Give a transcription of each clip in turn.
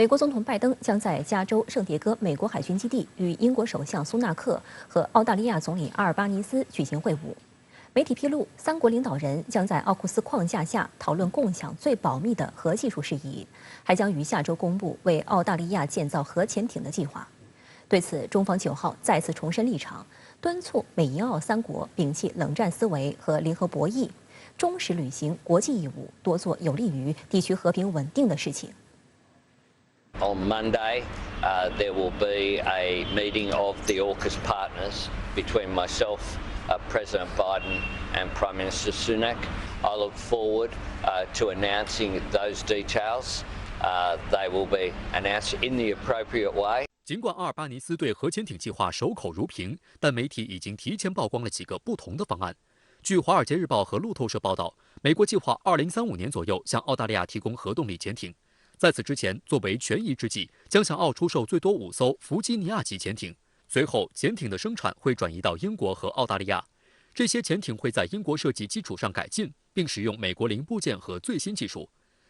美国总统拜登将在加州圣迭戈美国海军基地与英国首相苏纳克和澳大利亚总理阿尔巴尼斯举行会晤。媒体披露，3国领导人将在奥库斯框架下讨论共享最保密的核技术事宜，还将于下周公布为澳大利亚建造核潜艇的计划。对此，中方9号再次重申立场，敦促美英澳3国摒弃冷战思维和零和博弈，忠实履行国际义务，多做有利于地区和平稳定的事情。 On Monday, there will be a meeting of the AUKUS partners between myself, President Biden, and Prime Minister Sunak. I look forward to announcing those details. They will be announced in the appropriate way. 尽管阿尔巴尼斯对核潜艇计划守口如瓶，但媒体已经提前曝光了几个不同的方案。据《华尔街日报》和路透社报道，美国计划2035年左右向澳大利亚提供核动力潜艇。 在此之前，作为权宜之计，将向澳出售最多5艘弗吉尼亚级潜艇。随后，潜艇的生产会转移到英国和澳大利亚。这些潜艇会在英国设计基础上改进，并使用美国零部件和最新技术。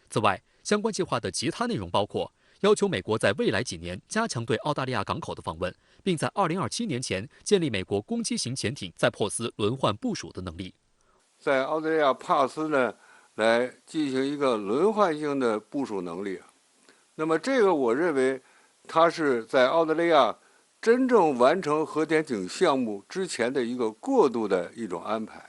此外，相关计划的其他内容包括要求美国在未来几年加强对澳大利亚港口的访问，并在2027年前建立美国攻击型潜艇在珀斯轮换部署的能力。在澳大利亚珀斯呢？ 来进行一个轮换性的部署能力，那么这个我认为，它是在澳大利亚真正完成核潜艇项目之前的一个过渡的一种安排。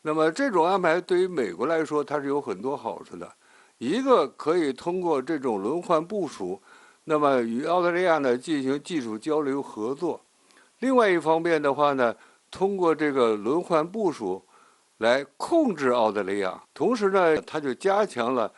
那么这种安排对于美国来说，它是有很多好处的。一个可以通过这种轮换部署，那么与澳大利亚呢进行技术交流合作；另外一方面的话呢，通过这个轮换部署。 来控制澳大利亚，同时呢，它就加强了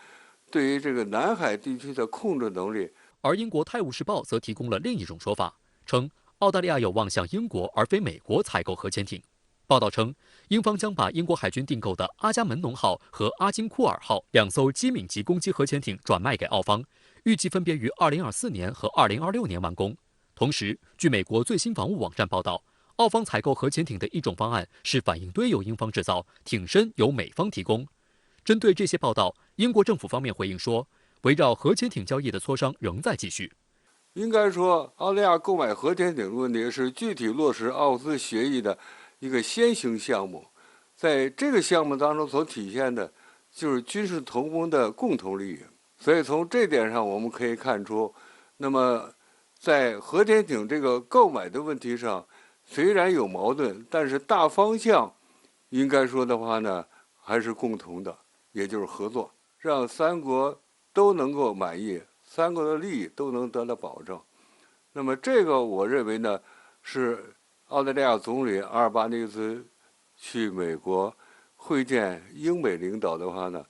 对于这个南海地区的控制能力。而英国《泰晤士报》则提供了另一种说法，称澳大利亚有望向英国而非美国采购核潜艇。报道称，英方将把英国海军订购的阿加门农号和阿金库尔号2艘机敏级攻击核潜艇转卖给澳方，预计分别于2024年和2026年完工。同时，据美国最新防务网站报道。 澳方采购核潜艇的一种方案是反应堆由英方制造，艇身由美方提供。针对这些报道，英国政府方面回应说，围绕核潜艇交易的磋商仍在继续。应该说，澳大利亚购买核潜艇的问题是具体落实奥斯协议的一个先行项目，在这个项目当中所体现的就是军事同盟的共同利益。所以从这点上我们可以看出，那么在核潜艇这个购买的问题上。 虽然有矛盾，但是大方向，应该说的话呢，还是共同的，也就是合作，让3国都能够满意，3国的利益都能得到保证。那么这个我认为呢，是澳大利亚总理阿尔巴尼斯去美国会见英美领导的话呢，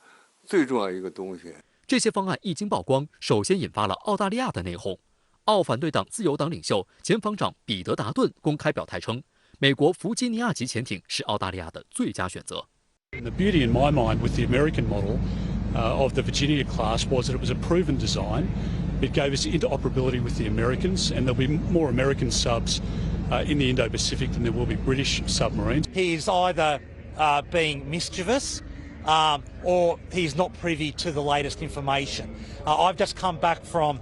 最重要一个东西。这些方案一经曝光，首先引发了澳大利亚的内讧。 澳反对党自由党领袖前防长彼得·达顿公开表态称，美国弗吉尼亚级潜艇是澳大利亚的最佳选择。The beauty in my mind with the American model of the Virginia class was that it was a proven design. It gave us interoperability with the Americans, and there'll be more American subs in the Indo-Pacific than there will be British submarines. He's either being mischievous. Or he's not privy to the latest information. I've just come back from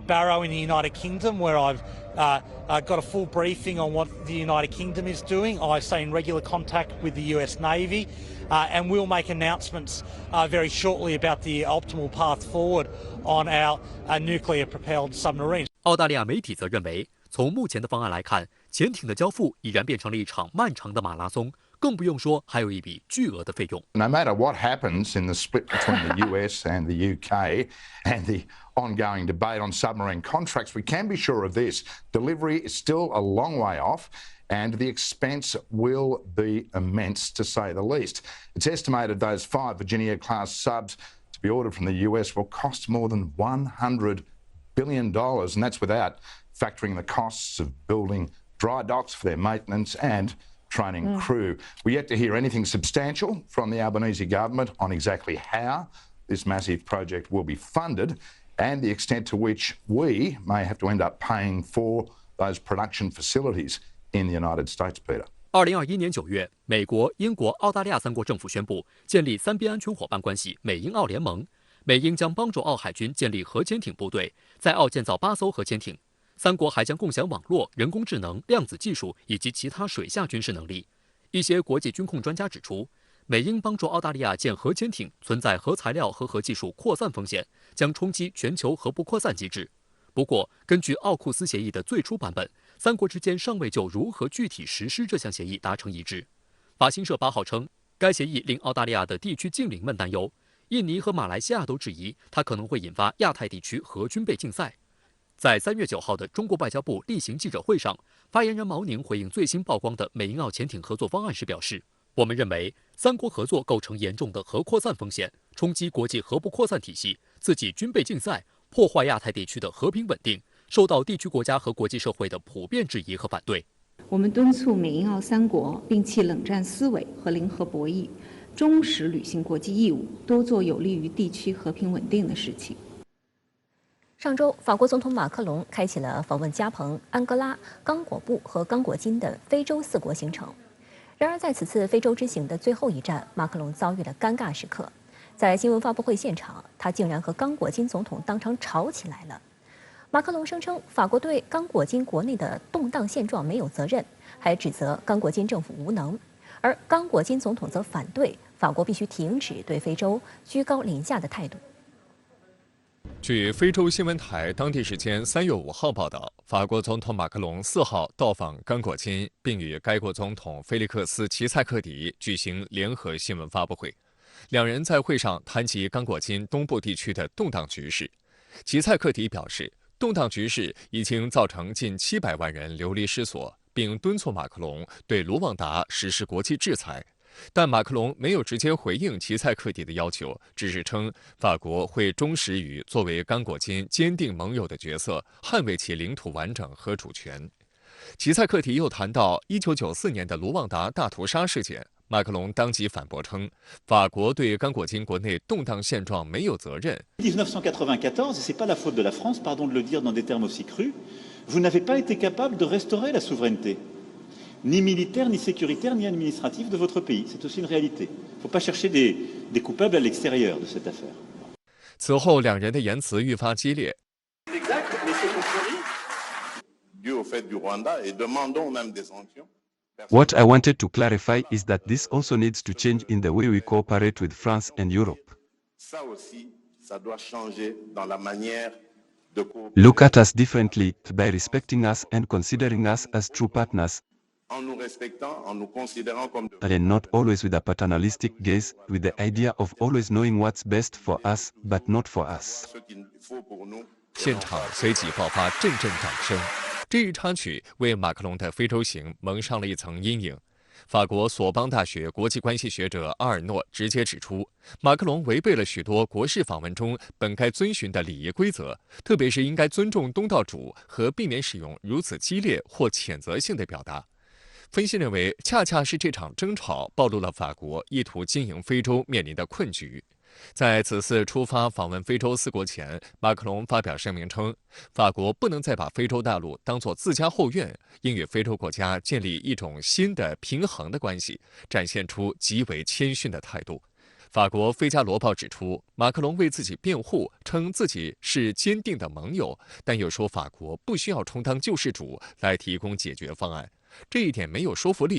Barrow in the United Kingdom, where I've got a full briefing on what the United Kingdom is doing. I stay in regular contact with the US Navy, and we'll make announcements very shortly about the optimal path forward on our nuclear-propelled submarines. 澳大利亚媒体则认为，从目前的方案来看，潜艇的交付已然变成了一场漫长的马拉松。 更不用说，还有一笔巨额的费用。No matter what happens in the split between the US and the UK and the ongoing debate on submarine contracts, we can be sure of this: delivery is still a long way off, and the expense will be immense, to say the least. It's estimated those 5 Virginia-class subs to be ordered from the US will cost more than $100 billion, and that's without factoring the costs of building dry docks for their maintenance and training crew. We're yet to hear anything substantial from the Albanese government on exactly how this massive project will be funded and the extent to which we may have to end up paying for those production facilities in the United States, Peter. 2021年9月，美国、英国、澳大利亚3国政府宣布建立3边安全伙伴关系美英澳联盟。美英将帮助澳海军建立核潜艇部队，在澳建造8艘核潜艇。3国还将共享网络、人工智能、量子技术以及其他水下军事能力。一些国际军控专家指出，美英帮助澳大利亚建核潜艇存在核材料和核技术扩散风险，将冲击全球核不扩散机制。不过，根据奥库斯协议的最初版本，3国之间尚未就如何具体实施这项协议达成一致。法新社8号称，该协议令澳大利亚的地区近邻们担忧，印尼和马来西亚都质疑它可能会引发亚太地区核军备竞赛。在3月9号的中国外交部例行记者会上，发言人毛宁回应最新曝光的美英澳潜艇合作方案时表示，我们认为3国合作构成严重的核扩散风险，冲击国际核不扩散体系，刺激军备竞赛，破坏亚太地区的和平稳定，受到地区国家和国际社会的普遍质疑和反对。我们敦促美英澳3国摒弃冷战思维和零和博弈，忠实履行国际义务，多做有利于地区和平稳定的事情。上周，法国总统马克龙开启了访问加蓬、安哥拉、刚果布和刚果金的非洲4国行程。然而，在此次非洲之行的最后一站，马克龙遭遇了尴尬时刻。在新闻发布会现场，他竟然和刚果金总统当场吵起来了。马克龙声称法国对刚果金国内的动荡现状没有责任，还指责刚果金政府无能。而刚果金总统则反对法国必须停止对非洲居高临下的态度。据非洲新闻台当地时间3月5号报道，法国总统马克龙4号到访刚果金，并与该国总统菲利克斯·齐塞克迪举行联合新闻发布会。两人在会上谈及刚果金东部地区的动荡局势。齐塞克迪表示，动荡局势已经造成近700万人流离失所，并敦促马克龙对卢旺达实施国际制裁。但马克龙没有直接回应齐塞克迪的要求，只是称法国会忠实于作为刚果金坚定盟友的角色，捍卫其领土完整和主权。齐塞克迪又谈到1994年的卢旺达大屠杀事件，马克龙当即反驳称，法国对刚果金国内动荡现状没有责任。1994, c'est pas la faute de la France, pardon de le dire dans des termes aussi crus. Vous n'avez pas été capable de restaurer la souveraineté.Ni militaire, ni sécuritaire, ni administratif de votre pays. C'est aussi une réalité. Il ne faut pas chercher des coupables à l'extérieur de cette affaire. 此后，两人的言辞愈发激烈。What I wanted to clarify is that this also needs to change in the way we cooperate with France and Europe. Look at us differently by respecting us and considering us as true partners.En nous respectant, en nous considérant comme and not always with a paternalistic gaze, with the idea of always knowing what's best for us, but not for us. 现场随即爆发阵阵掌声。这一插曲为马克龙的非洲行蒙上了一层阴影。法国索邦大学国际关系学者阿尔诺直接指出，马克龙违背了许多国事访问中本该遵循的礼仪规则，特别是应该尊重东道主和避免使用如此激烈或谴责性的表达。分析认为，恰恰是这场争吵暴露了法国意图经营非洲面临的困局。在此次出发访问非洲4国前，马克龙发表声明称，法国不能再把非洲大陆当作自家后院，应与非洲国家建立一种新的平衡的关系，展现出极为谦逊的态度。法国《费加罗报》指出，马克龙为自己辩护，称自己是坚定的盟友，但又说法国不需要充当救世主来提供解决方案。这一点没有说服力，